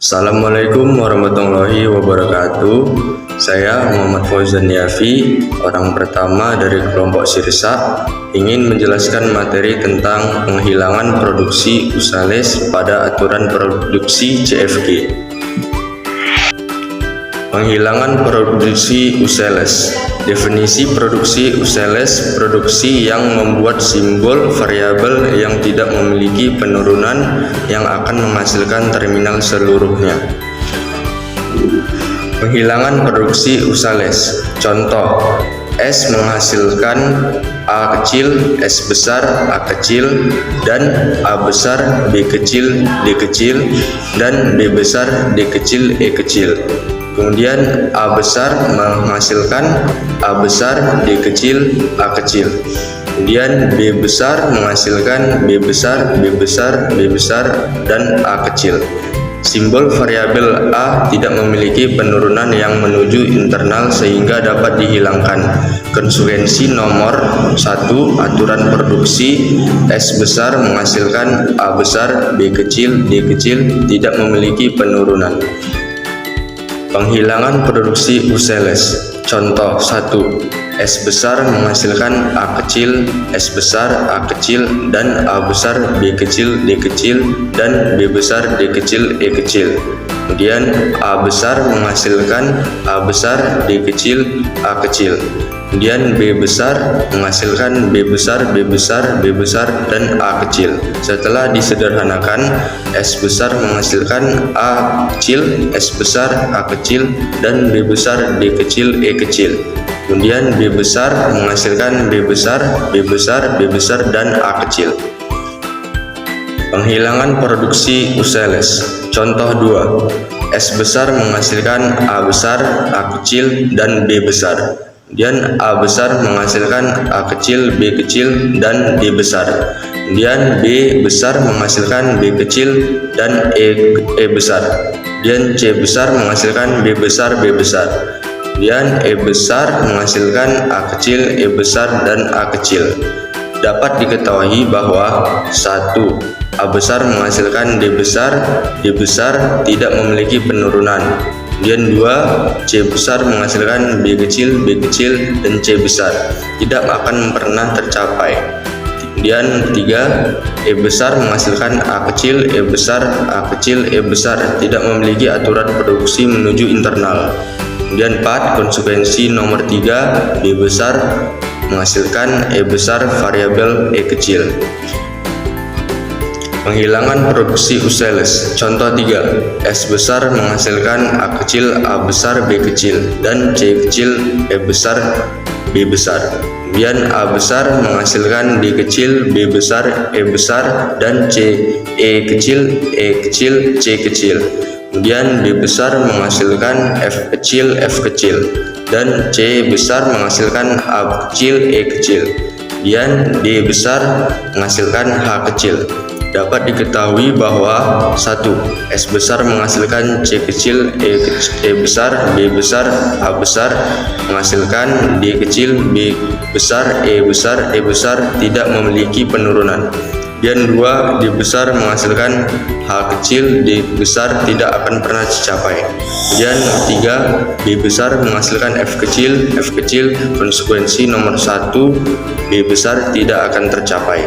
Assalamualaikum warahmatullahi wabarakatuh. Saya Muhammad Fauzan Yafi, orang pertama dari kelompok Sirsa, ingin menjelaskan materi tentang penghilangan produksi usales pada aturan produksi CFG. Penghilangan produksi usales. Definisi produksi usales: produksi yang membuat simbol variabel yang tidak memiliki penurunan yang akan menghasilkan terminal seluruhnya. Penghilangan produksi usales. Contoh: S menghasilkan A kecil, S besar, A kecil, dan A besar, B kecil, D kecil, dan B besar, D kecil, E kecil. Kemudian A besar menghasilkan A besar, D kecil, A kecil. Kemudian B besar menghasilkan B besar, B besar, B besar, dan A kecil. Simbol variabel A tidak memiliki penurunan yang menuju internal sehingga dapat dihilangkan. Konsekuensi nomor 1, aturan produksi S besar menghasilkan A besar, B kecil, D kecil tidak memiliki penurunan. Penghilangan produksi usales. Contoh 1. S besar menghasilkan A kecil, S besar, A kecil, dan A besar, B kecil, D kecil, dan B besar, D kecil, E kecil. Kemudian A besar menghasilkan A besar, D kecil, A kecil. Kemudian B besar menghasilkan B besar, B besar, B besar, dan A kecil. Setelah disederhanakan, S besar menghasilkan A kecil, S besar, A kecil, dan B besar, D kecil, E kecil. Kemudian B besar menghasilkan B besar, B besar, B besar, dan A kecil. Penghilangan produksi usales. Contoh 2. S besar menghasilkan A besar, A kecil, dan B besar. Kemudian A besar menghasilkan A kecil, B kecil, dan D besar. Kemudian B besar menghasilkan B kecil dan E besar. Kemudian C besar menghasilkan B besar, B besar. Kemudian E besar menghasilkan A kecil, E besar, dan A kecil. Dapat diketahui bahwa 1. A besar menghasilkan D besar tidak memiliki penurunan. Kemudian 2. C besar menghasilkan B kecil, dan C besar tidak akan pernah tercapai. Kemudian 3. E besar menghasilkan A kecil, E besar, A kecil, E besar tidak memiliki aturan produksi menuju internal. Kemudian 4. Konsekuensi nomor 3. B besar menghasilkan E besar variabel E kecil. Penghilangan produksi usales. Contoh 3. S besar menghasilkan A kecil, A besar, B kecil, dan C kecil, E besar, B besar. Kemudian A besar menghasilkan D kecil, B besar, E besar, dan C, E kecil, C kecil. Kemudian B besar menghasilkan F kecil, F kecil, dan C besar menghasilkan A kecil, E kecil. Kemudian D besar menghasilkan H kecil. Dapat diketahui bahwa 1. S besar menghasilkan C kecil, E besar, B besar, A besar menghasilkan D kecil, B besar, E besar, E besar tidak memiliki penurunan. Dan 2. D besar menghasilkan H kecil, D besar tidak akan pernah tercapai. Dan 3. B besar menghasilkan F kecil, konsekuensi nomor 1. B besar tidak akan tercapai.